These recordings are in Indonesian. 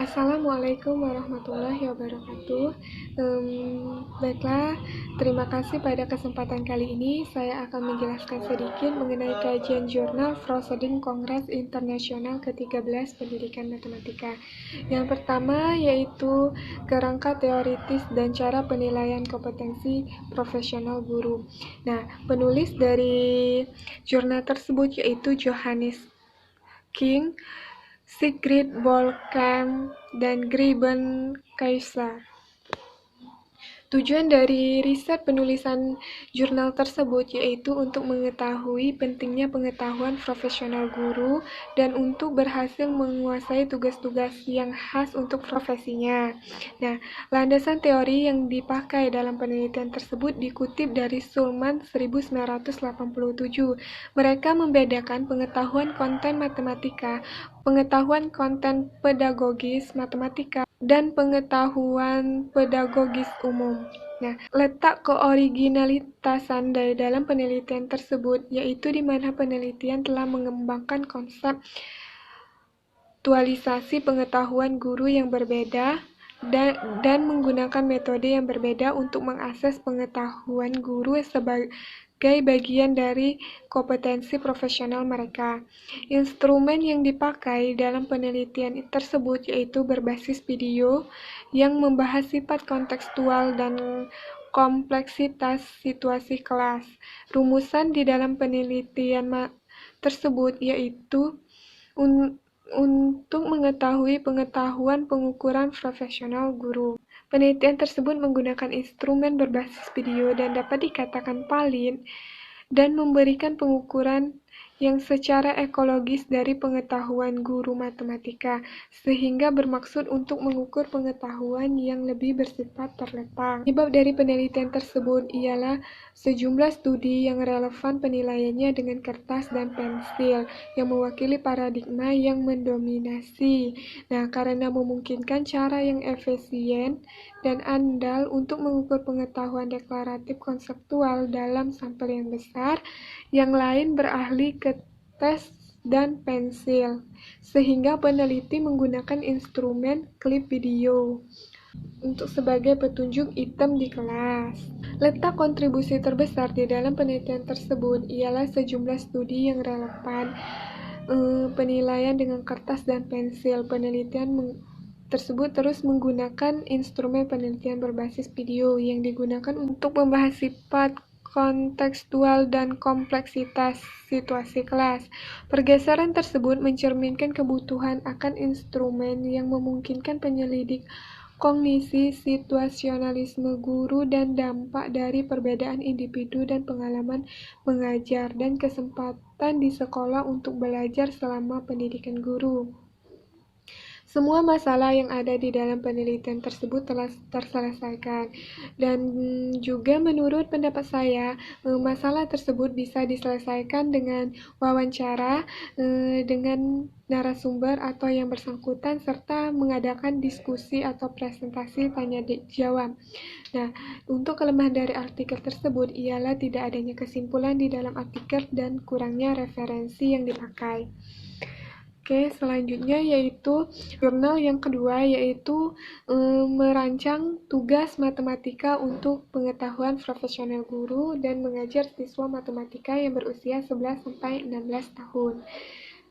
Assalamualaikum warahmatullahi wabarakatuh. Baiklah, terima kasih pada kesempatan kali ini saya akan menjelaskan sedikit mengenai kajian jurnal Proceedings Kongres Internasional ke-13 Pendidikan Matematika. Yang pertama yaitu kerangka teoritis dan cara penilaian kompetensi profesional guru. Nah, penulis dari jurnal tersebut yaitu Johannes King, Sigrid Bolkamp, dan Grieben Kaiser. Tujuan dari riset penulisan jurnal tersebut yaitu untuk mengetahui pentingnya pengetahuan profesional guru dan untuk berhasil menguasai tugas-tugas yang khas untuk profesinya. Nah, landasan teori yang dipakai dalam penelitian tersebut dikutip dari Schulman 1987. Mereka membedakan pengetahuan konten matematika, pengetahuan konten pedagogis matematika, dan pengetahuan pedagogis umum. Nah, letak keoriginalitasan dari dalam penelitian tersebut yaitu di mana penelitian telah mengembangkan konsep aktualisasi pengetahuan guru yang berbeda dan menggunakan metode yang berbeda untuk mengakses pengetahuan guru sebagai bagian dari kompetensi profesional mereka. Instrumen yang dipakai dalam penelitian tersebut yaitu berbasis video yang membahas sifat kontekstual dan kompleksitas situasi kelas. Rumusan di dalam penelitian tersebut yaitu untuk mengetahui pengetahuan pengukuran profesional guru. Penelitian tersebut menggunakan instrumen berbasis video dan dapat dikatakan valid dan memberikan pengukuran yang secara ekologis dari pengetahuan guru matematika, sehingga bermaksud untuk mengukur pengetahuan yang lebih bersifat terletak. Penyebab dari penelitian tersebut ialah sejumlah studi yang relevan penilaiannya dengan kertas dan pensil yang mewakili paradigma yang mendominasi. Nah, karena memungkinkan cara yang efisien dan andal untuk mengukur pengetahuan deklaratif konseptual dalam sampel yang besar, yang lain beralih ke tes dan pensil, sehingga peneliti menggunakan instrumen klip video untuk sebagai petunjuk item di kelas. Letak kontribusi terbesar di dalam penelitian tersebut ialah sejumlah studi yang relevan penilaian dengan kertas dan pensil. Penelitian tersebut terus menggunakan instrumen penelitian berbasis video yang digunakan untuk membahas sifat kontekstual dan kompleksitas situasi kelas. Pergeseran tersebut mencerminkan kebutuhan akan instrumen yang memungkinkan penyelidik kognisi situasionalisme guru dan dampak dari perbedaan individu dan pengalaman mengajar dan kesempatan di sekolah untuk belajar selama pendidikan guru. Semua masalah yang ada di dalam penelitian tersebut telah terselesaikan, dan juga menurut pendapat saya, masalah tersebut bisa diselesaikan dengan wawancara dengan narasumber atau yang bersangkutan serta mengadakan diskusi atau presentasi tanya jawab. Nah, untuk kelemahan dari artikel tersebut ialah tidak adanya kesimpulan di dalam artikel dan kurangnya referensi yang dipakai. Oke, selanjutnya yaitu jurnal yang kedua yaitu merancang tugas matematika untuk pengetahuan profesional guru dan mengajar siswa matematika yang berusia 11-16 tahun.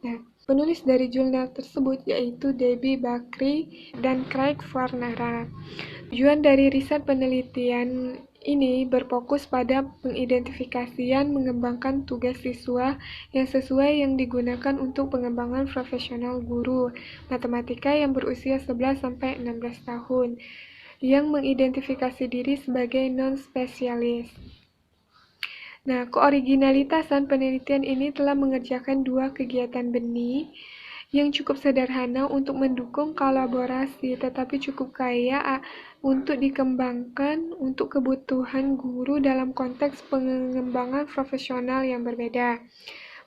Nah, penulis dari jurnal tersebut yaitu Debbie Bakri dan Craig Farnara. Tujuan dari riset penelitian ini berfokus pada pengidentifikasian mengembangkan tugas siswa yang sesuai yang digunakan untuk pengembangan profesional guru matematika yang berusia 11-16 tahun yang mengidentifikasi diri sebagai non-spesialis. Nah, keoriginalitasan penelitian ini telah mengerjakan dua kegiatan benih yang cukup sederhana untuk mendukung kolaborasi, tetapi cukup kaya untuk dikembangkan untuk kebutuhan guru dalam konteks pengembangan profesional yang berbeda.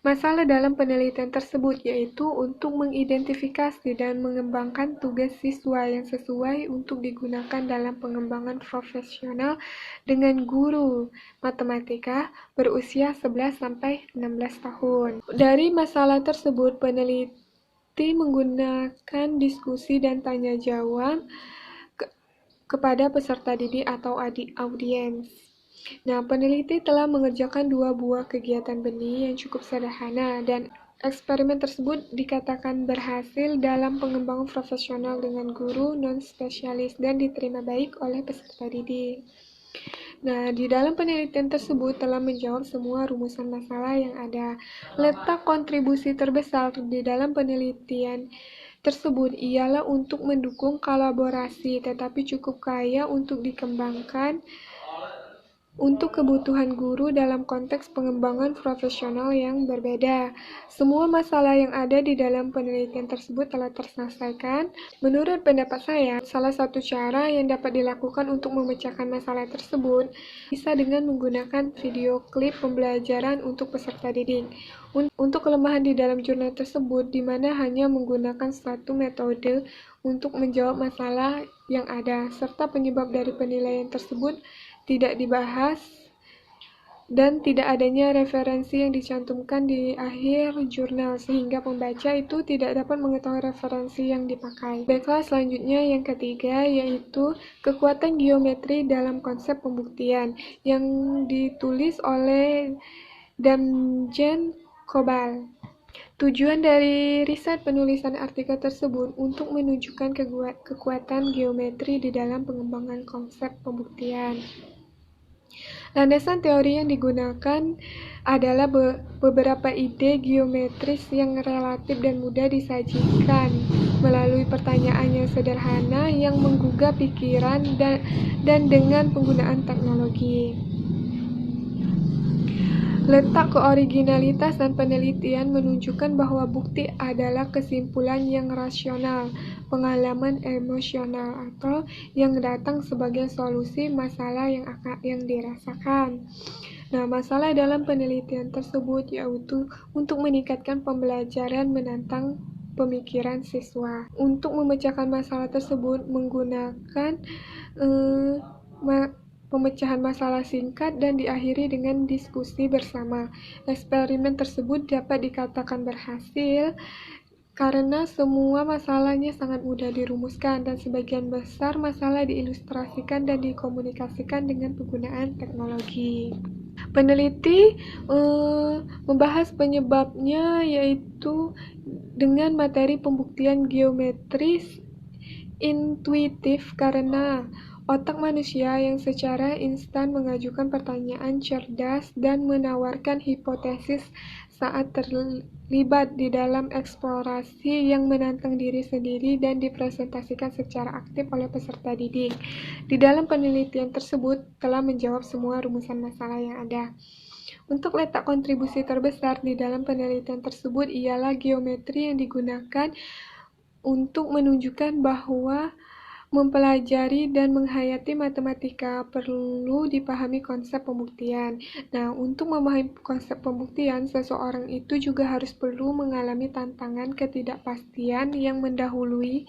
Masalah dalam penelitian tersebut yaitu untuk mengidentifikasi dan mengembangkan tugas siswa yang sesuai untuk digunakan dalam pengembangan profesional dengan guru matematika berusia 11-16 tahun. Dari masalah tersebut, peneliti menggunakan diskusi dan tanya jawab kepada peserta didik atau audiens. Nah, peneliti telah mengerjakan 2 buah kegiatan benih yang cukup sederhana dan eksperimen tersebut dikatakan berhasil dalam pengembangan profesional dengan guru non-spesialis dan diterima baik oleh peserta didik. Nah, di dalam penelitian tersebut telah menjawab semua rumusan masalah yang ada. Letak kontribusi terbesar di dalam penelitian tersebut ialah untuk mendukung kolaborasi, tetapi cukup kaya untuk dikembangkan untuk kebutuhan guru dalam konteks pengembangan profesional yang berbeda. Semua masalah yang ada di dalam penelitian tersebut telah terselesaikan. Menurut pendapat saya, salah satu cara yang dapat dilakukan untuk memecahkan masalah tersebut bisa dengan menggunakan video klip pembelajaran untuk peserta didik. Untuk kelemahan di dalam jurnal tersebut, di mana hanya menggunakan suatu metode untuk menjawab masalah yang ada, serta penyebab dari penilaian tersebut tidak dibahas dan tidak adanya referensi yang dicantumkan di akhir jurnal sehingga pembaca itu tidak dapat mengetahui referensi yang dipakai. Baiklah, selanjutnya yang ketiga yaitu kekuatan geometri dalam konsep pembuktian yang ditulis oleh Damjen Kobal. Tujuan dari riset penulisan artikel tersebut untuk menunjukkan kekuatan geometri di dalam pengembangan konsep pembuktian. Landasan teori yang digunakan adalah beberapa ide geometris yang relatif dan mudah disajikan melalui pertanyaan yang sederhana yang menggugah pikiran dan dengan penggunaan teknologi. Letak keoriginalitas dan penelitian menunjukkan bahwa bukti adalah kesimpulan yang rasional, pengalaman emosional, atau yang datang sebagai solusi masalah yang dirasakan. Nah, masalah dalam penelitian tersebut yaitu untuk meningkatkan pembelajaran menantang pemikiran siswa. Untuk memecahkan masalah tersebut menggunakan pemecahan masalah singkat dan diakhiri dengan diskusi bersama. Eksperimen tersebut dapat dikatakan berhasil karena semua masalahnya sangat mudah dirumuskan dan sebagian besar masalah diilustrasikan dan dikomunikasikan dengan penggunaan teknologi. Peneliti membahas penyebabnya yaitu dengan materi pembuktian geometris intuitif karena otak manusia yang secara instan mengajukan pertanyaan cerdas dan menawarkan hipotesis saat terlibat di dalam eksplorasi yang menantang diri sendiri dan dipresentasikan secara aktif oleh peserta didik. Di dalam penelitian tersebut telah menjawab semua rumusan masalah yang ada. Untuk letak kontribusi terbesar di dalam penelitian tersebut ialah geometri yang digunakan untuk menunjukkan bahwa mempelajari dan menghayati matematika perlu dipahami konsep pembuktian. Nah, untuk memahami konsep pembuktian, seseorang itu juga harus perlu mengalami tantangan ketidakpastian yang mendahului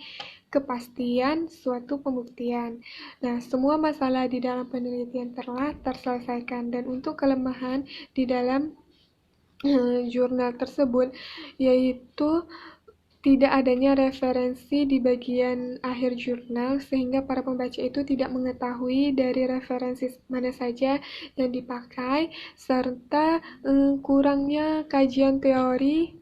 kepastian suatu pembuktian. Nah, semua masalah di dalam penelitian telah terselesaikan dan untuk kelemahan di dalam jurnal tersebut yaitu tidak adanya referensi di bagian akhir jurnal sehingga para pembaca itu tidak mengetahui dari referensi mana saja yang dipakai serta kurangnya kajian teori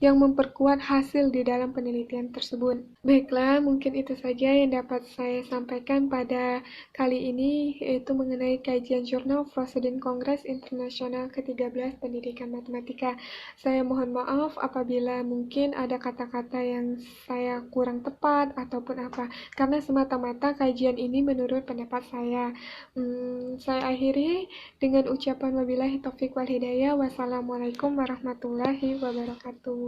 yang memperkuat hasil di dalam penelitian tersebut. Baiklah, mungkin itu saja yang dapat saya sampaikan pada kali ini, yaitu mengenai kajian jurnal Proceedings Kongres Internasional ke-13 Pendidikan Matematika. Saya mohon maaf apabila mungkin ada kata-kata yang saya kurang tepat ataupun apa, karena semata-mata kajian ini menurut pendapat saya. Saya akhiri dengan ucapan wabillahi taufiq wal hidayah. Wassalamualaikum warahmatullahi wabarakatuh.